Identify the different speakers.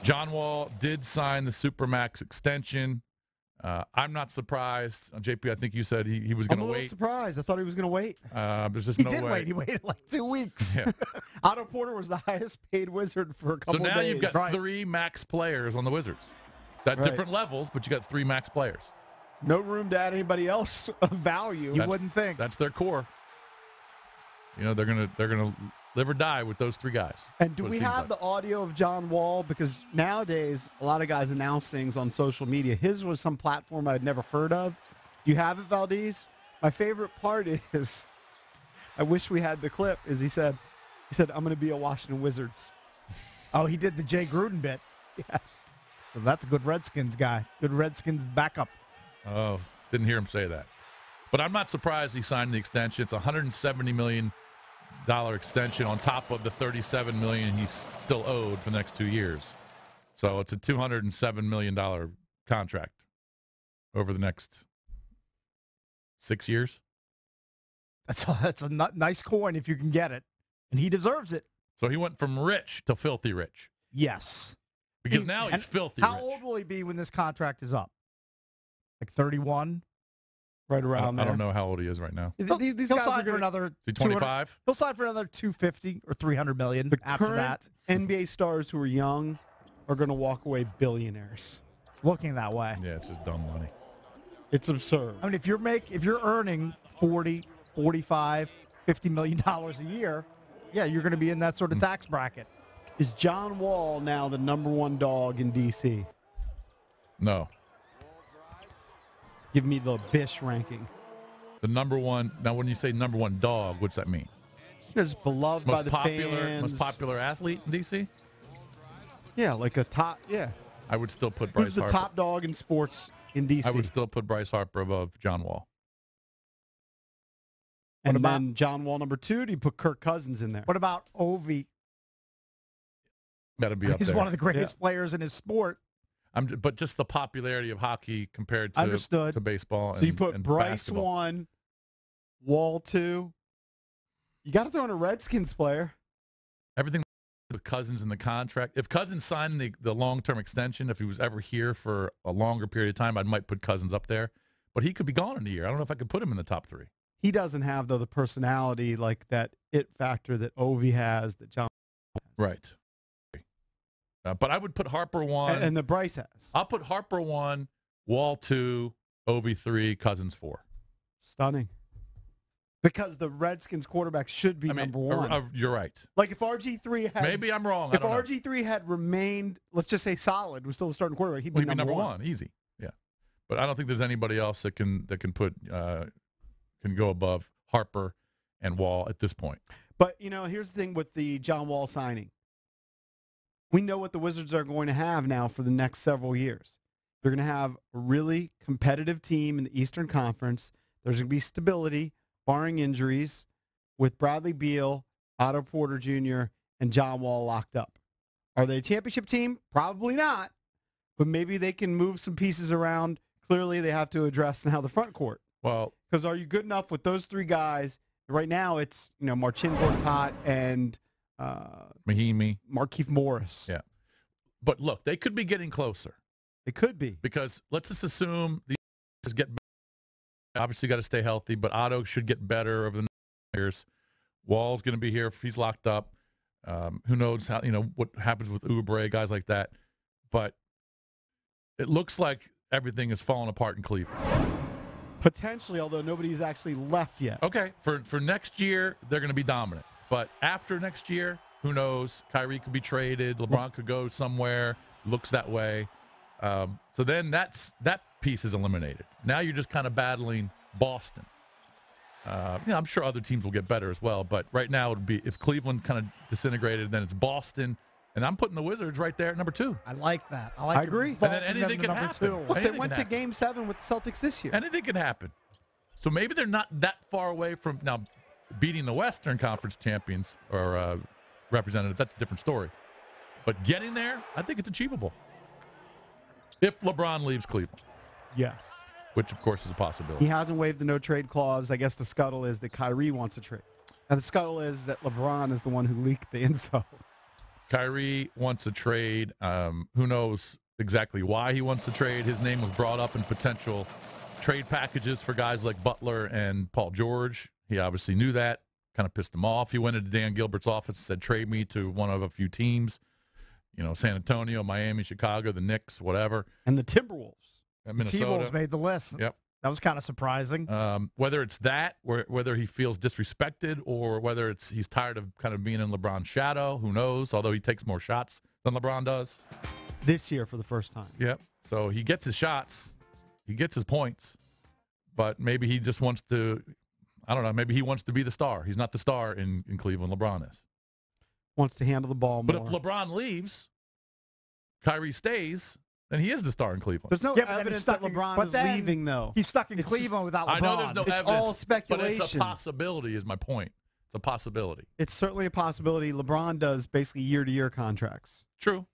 Speaker 1: John Wall did sign the Supermax extension. I'm not surprised. JP, I think you said he was going to wait.
Speaker 2: I'm a little surprised. I thought he was going to wait.
Speaker 1: There's just
Speaker 2: He
Speaker 1: no
Speaker 2: did
Speaker 1: way.
Speaker 2: wait. He waited like 2 weeks.
Speaker 1: Yeah.
Speaker 2: Otto Porter was the highest paid Wizard for a couple
Speaker 1: So
Speaker 2: of
Speaker 1: now
Speaker 2: days.
Speaker 1: you've got 3 max players on the Wizards. At different levels, but you got 3 max players.
Speaker 2: No room to add anybody else of value.
Speaker 3: You wouldn't think.
Speaker 1: That's their core. You know, they're gonna live or die with those 3 guys.
Speaker 2: And do we have the audio of John Wall? Because nowadays, a lot of guys announce things on social media. His was some platform I'd never heard of. Do you have it, Valdez? My favorite part is, I wish we had the clip, is he said, I'm going to be a Washington Wizards.
Speaker 3: Oh, he did the Jay Gruden bit.
Speaker 2: Yes.
Speaker 3: So that's a good Redskins guy. Good Redskins backup.
Speaker 1: Oh, didn't hear him say that. But I'm not surprised he signed the extension. It's a $170 million extension on top of the $37 million he's still owed for the next 2 years. So it's a $207 million contract over the next 6 years.
Speaker 3: That's a nice coin if you can get it, and he deserves it.
Speaker 1: So he went from rich to filthy rich.
Speaker 3: Yes.
Speaker 1: Because now he's filthy
Speaker 3: How
Speaker 1: rich.
Speaker 3: old will he be when this contract is up? Like 31?
Speaker 2: Right around there.
Speaker 1: I don't know how old he is right now.
Speaker 2: These
Speaker 3: He'll
Speaker 2: guys
Speaker 3: sign for another.
Speaker 1: Is he 25?
Speaker 3: He'll sign for another 250 or 300 million
Speaker 2: The
Speaker 3: after
Speaker 2: current
Speaker 3: that.
Speaker 2: NBA stars who are young are going to walk away billionaires.
Speaker 3: It's looking that way.
Speaker 1: Yeah, it's just dumb money.
Speaker 2: It's absurd.
Speaker 3: I mean, if you're earning 40, 45, $50 million a year, yeah, you're going to be in that sort of tax bracket.
Speaker 2: Is John Wall now the #1 dog in D.C.?
Speaker 1: No.
Speaker 2: Give me the Bish ranking.
Speaker 1: The #1. Now, when you say #1 dog, what's that mean?
Speaker 2: Just beloved by the fans.
Speaker 1: Most popular athlete in D.C.?
Speaker 2: Yeah, like a top. Yeah.
Speaker 1: I would still put Bryce
Speaker 2: Who's the
Speaker 1: Harper.
Speaker 2: top dog in sports in D.C.?
Speaker 1: I would still put Bryce Harper above John Wall.
Speaker 2: And
Speaker 3: What about-
Speaker 2: then John Wall #2. Do you put Kirk Cousins in there?
Speaker 3: What about Ovi?
Speaker 1: Got to be up
Speaker 3: He's
Speaker 1: there.
Speaker 3: one of the greatest players in his sport.
Speaker 1: But just the popularity of hockey compared to
Speaker 3: Understood.
Speaker 1: to baseball.
Speaker 2: So you put
Speaker 1: and
Speaker 2: Bryce
Speaker 1: basketball.
Speaker 2: 1, Wall 2. You got to throw in a Redskins player.
Speaker 1: Everything with Cousins in the contract. If Cousins signed the long-term extension, if he was ever here for a longer period of time, I might put Cousins up there. But he could be gone in a year. I don't know if I could put him in the top 3.
Speaker 2: He doesn't have, though, the personality like that it factor that Ovi has, that John has.
Speaker 1: Right. But I would put Harper 1.
Speaker 2: And the Bryce has.
Speaker 1: I'll put Harper 1, Wall 2, Ovi 3, Cousins 4.
Speaker 2: Stunning. Because the Redskins quarterback should be #1.
Speaker 1: You're right.
Speaker 2: Like if RG3 had...
Speaker 1: Maybe I'm wrong.
Speaker 2: If
Speaker 1: I don't know.
Speaker 2: RG3 had remained, let's just say solid, was still the starting quarterback, he'd be
Speaker 1: Well, he'd be
Speaker 2: #1.
Speaker 1: #1, easy. Yeah. But I don't think there's anybody else that can put can go above Harper and Wall at this point.
Speaker 2: But, here's the thing with the John Wall signing. We know what the Wizards are going to have now for the next several years. They're going to have a really competitive team in the Eastern Conference. There's going to be stability, barring injuries, with Bradley Beal, Otto Porter Jr., and John Wall locked up. Are they a championship team? Probably not. But maybe they can move some pieces around. Clearly, they have to address now the front court.
Speaker 1: Well,
Speaker 2: because are you good enough with those 3 guys? Right now, it's Marcin Gortat and
Speaker 1: Mahimi,
Speaker 2: Markieff Morris.
Speaker 1: Yeah. But look, they could be getting closer.
Speaker 2: It could be.
Speaker 1: Because let's just assume the get better. Obviously got to stay healthy, but Otto should get better over the next years. Wall's going to be here if he's locked up. Who knows how what happens with Oubre, guys like that. But it looks like everything is falling apart in Cleveland.
Speaker 2: Potentially, although nobody's actually left yet.
Speaker 1: Okay, for next year, they're going to be dominant. But after next year, who knows? Kyrie could be traded. LeBron could go somewhere. Looks that way. So then that piece is eliminated. Now you're just kind of battling Boston. I'm sure other teams will get better as well. But right now, it would be if Cleveland kind of disintegrated, then it's Boston. And I'm putting the Wizards right there at #2.
Speaker 3: I like that.
Speaker 2: I agree.
Speaker 1: And then anything can happen.
Speaker 2: Look, they
Speaker 1: Anything
Speaker 2: went
Speaker 1: can
Speaker 2: to
Speaker 1: happen.
Speaker 2: Game 7 with the Celtics this year.
Speaker 1: Anything can happen. So maybe they're not that far away from now beating the Western Conference champions or representatives. That's a different story. But getting there, I think it's achievable. If LeBron leaves Cleveland.
Speaker 2: Yes.
Speaker 1: Which, of course, is a possibility.
Speaker 2: He hasn't waived the no-trade clause. I guess the scuttle is that Kyrie wants a trade. And the scuttle is that LeBron is the one who leaked the info.
Speaker 1: Kyrie wants a trade. Who knows exactly why he wants to trade? His name was brought up in potential trade packages for guys like Butler and Paul George. He obviously knew that. Kind of pissed him off. He went into Dan Gilbert's office and said, trade me to one of a few teams. San Antonio, Miami, Chicago, the Knicks, whatever.
Speaker 2: And the Timberwolves.
Speaker 1: And
Speaker 3: The
Speaker 1: Minnesota.
Speaker 3: T-Wolves made the list.
Speaker 1: Yep.
Speaker 3: That was kind of surprising.
Speaker 1: Whether it's that, or whether he feels disrespected, or whether he's tired of kind of being in LeBron's shadow, who knows? Although he takes more shots than LeBron does.
Speaker 2: This year for the first time.
Speaker 1: Yep. So he gets his shots. He gets his points. But maybe he just wants to, I don't know, maybe he wants to be the star. He's not the star in Cleveland. LeBron is.
Speaker 2: Wants to handle the ball more.
Speaker 1: But if LeBron leaves, Kyrie stays, then he is the star in Cleveland.
Speaker 2: There's no
Speaker 3: Yeah, but then
Speaker 2: evidence
Speaker 3: he's
Speaker 2: that
Speaker 3: stuck in-
Speaker 2: LeBron
Speaker 3: but
Speaker 2: is
Speaker 3: then
Speaker 2: leaving, though.
Speaker 3: He's stuck in
Speaker 2: It's
Speaker 3: Cleveland without LeBron.
Speaker 1: I know there's no
Speaker 2: It's
Speaker 1: evidence,
Speaker 2: all
Speaker 1: but it's
Speaker 2: speculation.
Speaker 1: a possibility is my point. It's a possibility.
Speaker 2: It's certainly a possibility. LeBron does basically year-to-year contracts.
Speaker 1: True.